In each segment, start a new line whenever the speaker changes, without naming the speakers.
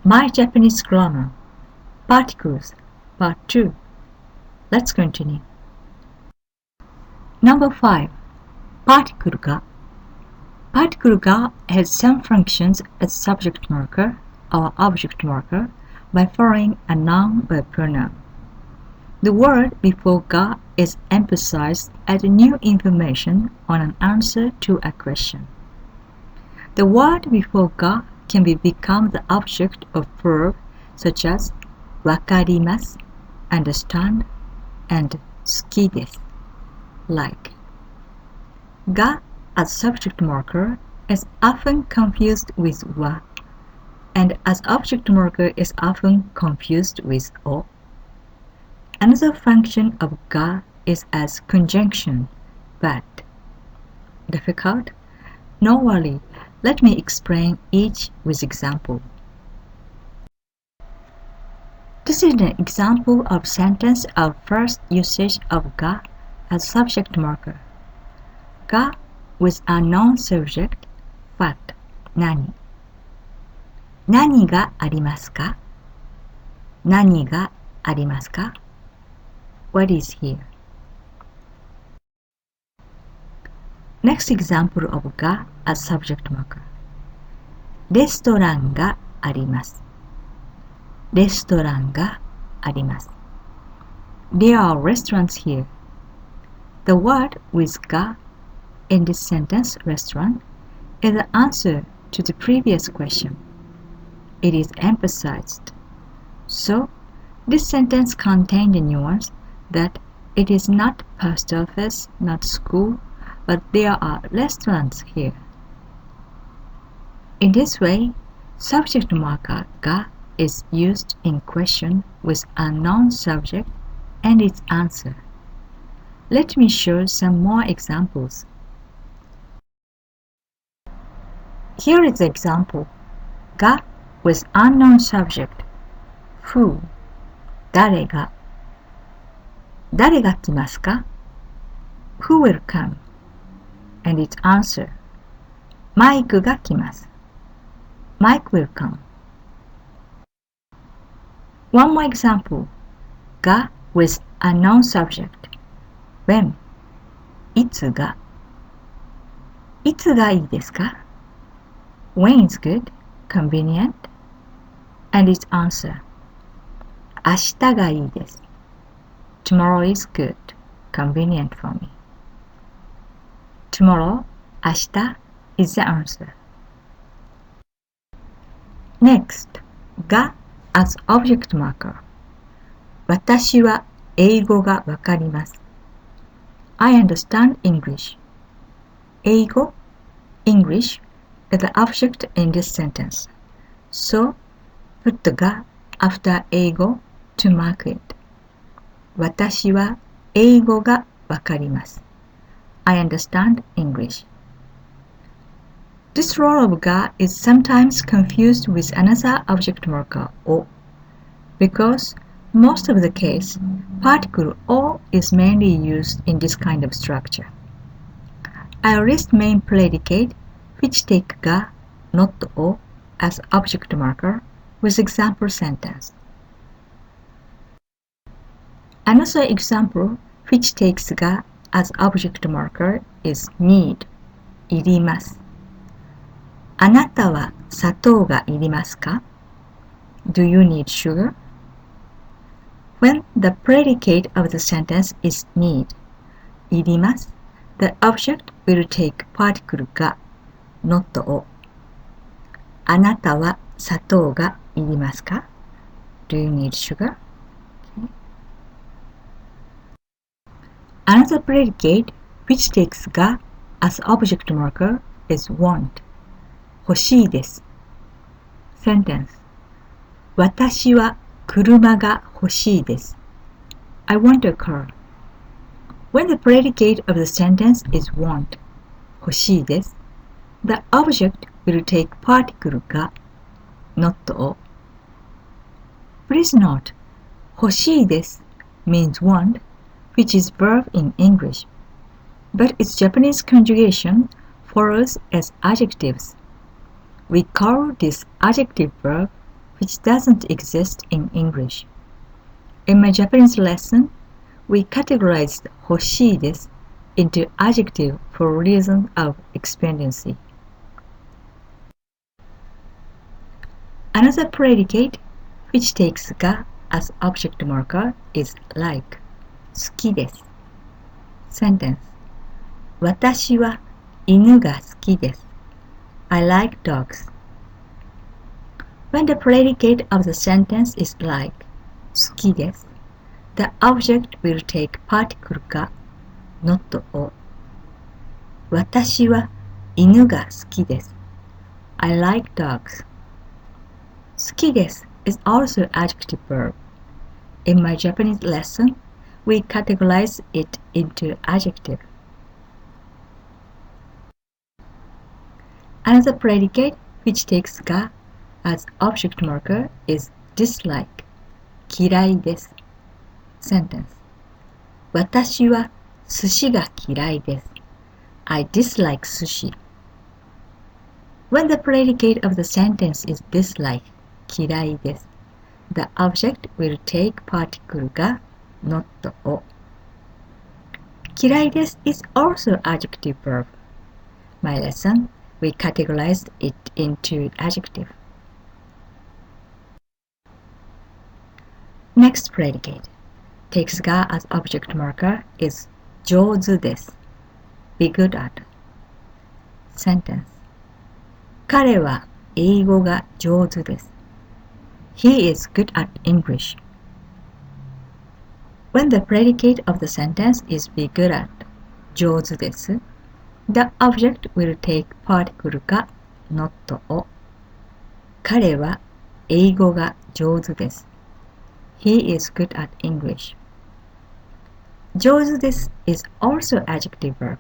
My Japanese Grammar Particles Part 2. Let's continue. Number 5. Particle が Particle が has some functions as subject marker or object marker by following a noun or pronoun. The word before が is emphasized as new information on an answer to a question. The word before が can become the object of verb such as わかります understand and 好きです like. が as subject marker is often confused with は and as object marker is often confused with を. Another function of が is as conjunction, but difficult? No worry, let me explain each with example. This is an example of sentence of first usage of が as subject marker. が with a non-subject, fact, 何。何がありますか？何がありますか？ What is here? Next example of が as subject marker. レストランがあります。レストランがあります。There are restaurants here. The word with が in this sentence, restaurant, is the answer to the previous question. It is emphasized. So, this sentence contains the nuance that it is not post office, not school, but there are restaurants here. In this way, subject marker が is used in question with a non-subject and its answer. Let me show some more examples. Here is the example. が with unknown subject. Who? 誰が誰が来ますか? Who will come? And its answer. マイクが来ます。Mike will come. One more example. が with a non-subject. When? いつがいつがいいですか? When is good, convenient, and its answer. 明日がいいです。Tomorrow is good, convenient for me. Tomorrow, 明日 is the answer. Next, が as object marker. 私は英語がわかります。I understand English. 英語 English is the object in this sentence. So, put が after 英語 to mark it. 私は英語がわかります。I understand English. This role of が is sometimes confused with another object marker を because most of the case, particle を is mainly used in this kind of structure. I'll list main predicate which take が not を as object marker with example sentence. Another example which takes が as object marker is need いります。あなたは砂糖がいりますか? Do you need sugar? When the predicate of the sentence is need いります the object will take particle が not をあなたは砂糖がいりますか? Do you need sugar? Another predicate which takes が as object marker is want 欲しいです。Sentence 私は車が欲しいです。I want a car. When the predicate of the sentence is want 欲しいです the object will take particle が not を Please note 欲しいです means want which is verb in English, but its Japanese conjugation follows as adjectives. We call this adjective verb which doesn't exist in English. In my Japanese lesson, we categorized 欲しいです into adjective for reason of expediency. Another predicate which takes が as object marker is like 好きです Sentence 私は犬が好きです I like dogs. When the predicate of the sentence is like 好きです the object will take particle が not o. 私は犬が好きです I like dogs. 好きです is also adjective verb. In my Japanese lesson, we categorize it into adjective. Another predicate which takes が as object marker is dislike 嫌いです Sentence 私は寿司が嫌いです I dislike sushi. When the predicate of the sentence is dislike 嫌いです the object will take particle が not o. 嫌いです is also adjective verb. My lesson, we categorized it into adjective. Next predicate takes が as object marker is 上手です be good at. Sentence 彼は英語が上手です He is good at English. When the predicate of the sentence is be good at 上手です the object will take particle が not o. 彼は英語が上手です He is good at English. 上手です is also adjective verb.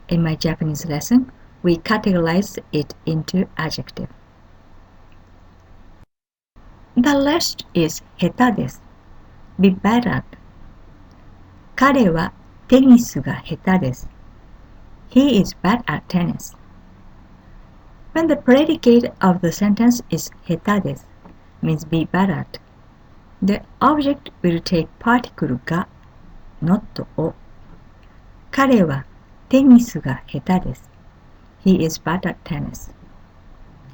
In my Japanese lesson, we categorized it into adjective. The last is 下手です be bad at. 彼はテニスが下手です He is bad at tennis. When the predicate of the sentence is 下手です means be bad at, the object will take particle が not o. 彼はテニスが下手です He is bad at tennis.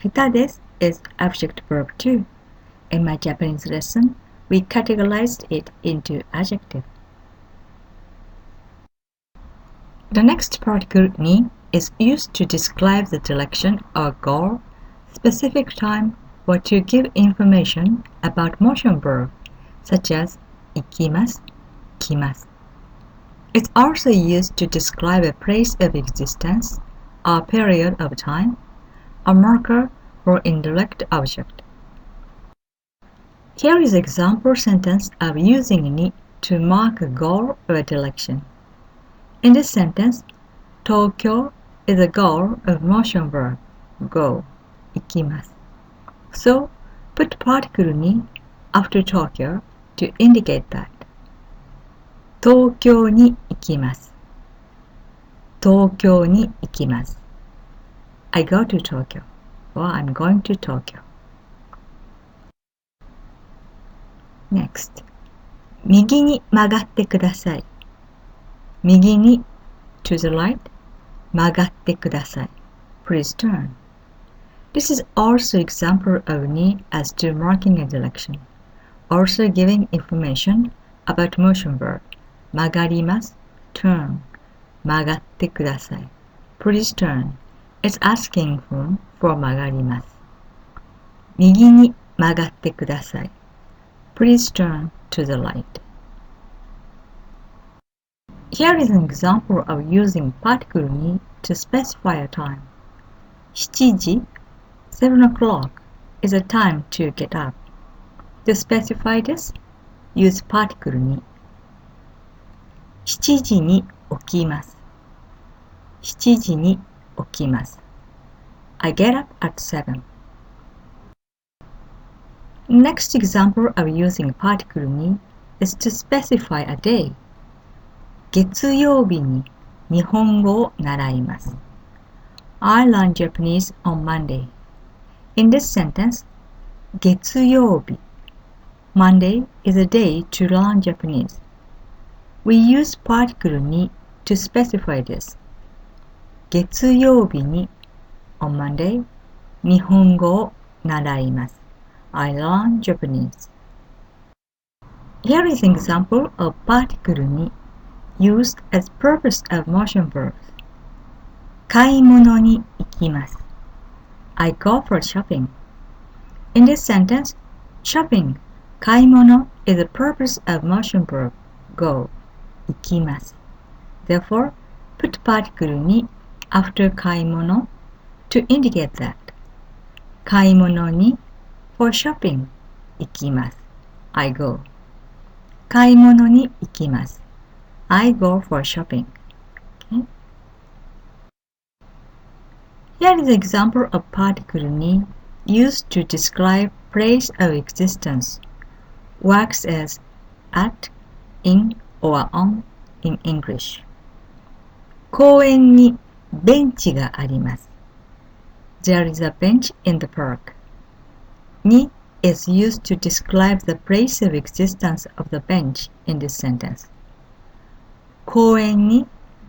下手です is object verb too. In my Japanese lesson, we categorized it into adjective. The next particle に is used to describe the direction or goal, specific time, or to give information about motion verb, such as 行きます、来ます。It's also used to describe a place of existence, or period of time, a marker or indirect object. Here is an example sentence of using に to mark a goal or a direction. In this sentence, Tokyo is a goal of motion verb, go, 行きます. So, put particle に after Tokyo to indicate that. 東京に行きます。東京に行きます。I go to Tokyo, or I'm going to Tokyo. Next, 右に曲がってください。右に to the right, 曲がってください。Please turn. This is also example of に as to marking a direction, also giving information about motion verb. 曲がります turn 曲がってください please turn It's asking for 曲がります右に曲がってください please turn to the right. Here is an example of using particle に to specify a time. 7時 7 o'clock is a time to get up. To specify this, use particle に7時に起きます。7時に起きます。I get up at 7. Next example of using particle に is to specify a day. 月曜日に日本語を習います。I learn Japanese on Monday. In this sentence, 月曜日 Monday is a day to learn Japanese. We use particle に to specify this. 月曜日に on Monday 日本語を習います。I learn Japanese. Here is an example of particle に used as purpose of motion verbs. 買い物に行きます。I go for shopping. In this sentence, shopping, 買い物 is the purpose of motion verb go, 行きます。Therefore, put particle に after 買い物 to indicate that. 買い物に for shopping, 行きます。I go. 買い物に行きます。I go for shopping. Okay? Here is an example of particle に used to describe place of existence. Works as at, in, or on in English. 公園にベンチがあります。There is a bench in the park. に is used to describe the place of existence of the bench in this sentence. 公園に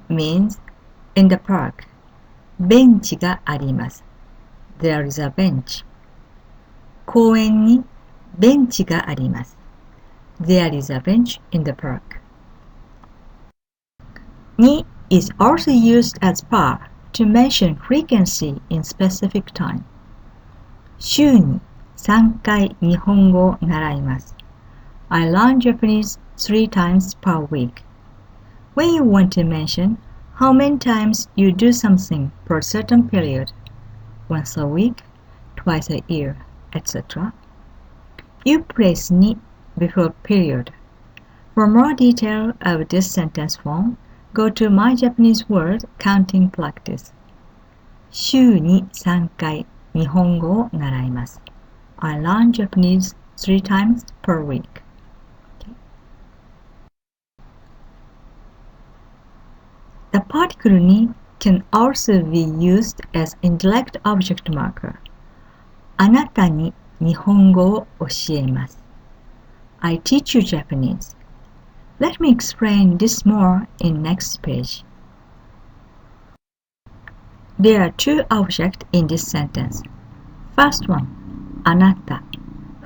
means in the park. ベンチがあります。There is a bench. 公園にベンチがあります。There is a bench in the park. に is also used as per to mention frequency in specific time. 週に3回日本語を習います。I learn Japanese 3 times per week. When you want to mention how many times you do something per certain period, once a week, twice a year, etc., you place ni before period. For more detail of this sentence form, go to My Japanese Word Counting Practice. 週に3回日本語を習います。I learn Japanese 3 times per week. The particle ni can also be used as indirect object marker. あなたに日本語を教えます。I teach you Japanese. Let me explain this more in next page. There are 2 objects in this sentence. First one, あなた,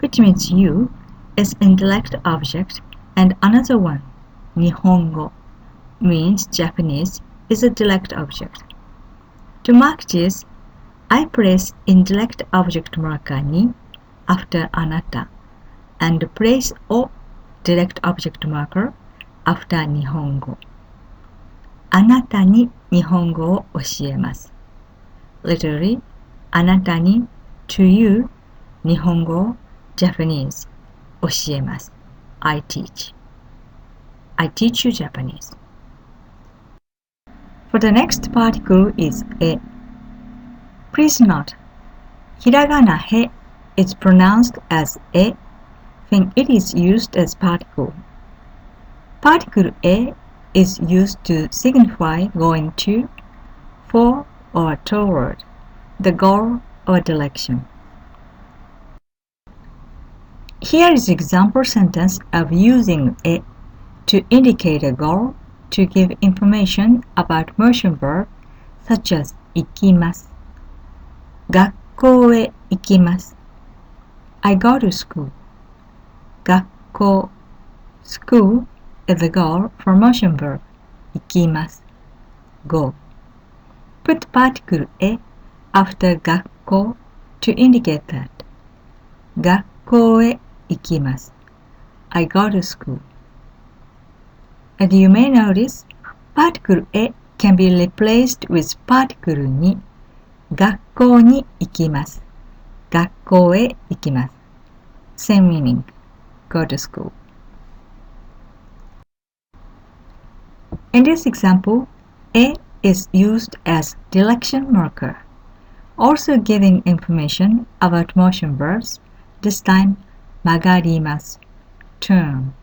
which means you, is indirect object, and another one, 日本語, means Japanese, is a direct object. To mark this, I place indirect object marker ni after あなた and place o direct object marker after 日本語。あなたに日本語を教えます。Literally, あなたに to you 日本語を Japanese 教えます。I teach. I teach you Japanese. For the next particle is え。Please note, ひらがなへ is pronounced as え when it is used as particle. Particle え is used to signify going to, for, or toward, the goal or direction. Here is an example sentence of using え to indicate a goal, to give information about motion verb such as 行きます。学校へ行きます。I go to school. 学校 School is the goal for motion verb 行きます。Go. Put particle へ after 学校 to indicate that. 学校へ行きます。I go to school. As you may notice, particle へ can be replaced with particle に学校に行きます。学校へ行きます。Same meaning. Go to school. In this example, A is used as direction marker, also giving information about motion verbs, this time 曲がります。Turn.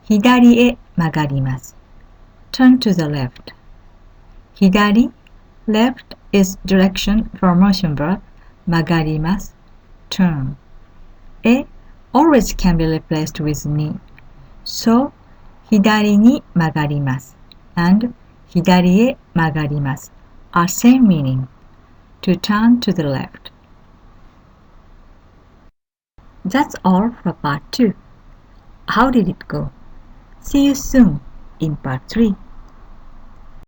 左へ曲がります。Turn to the left. 左 left is direction for motion verb 曲がります turn. A always can be replaced with ni. So, 左に曲がります and 左へ曲がります are same meaning, to turn to the left. That's all for part 2. How did it go? See you soon in part 3.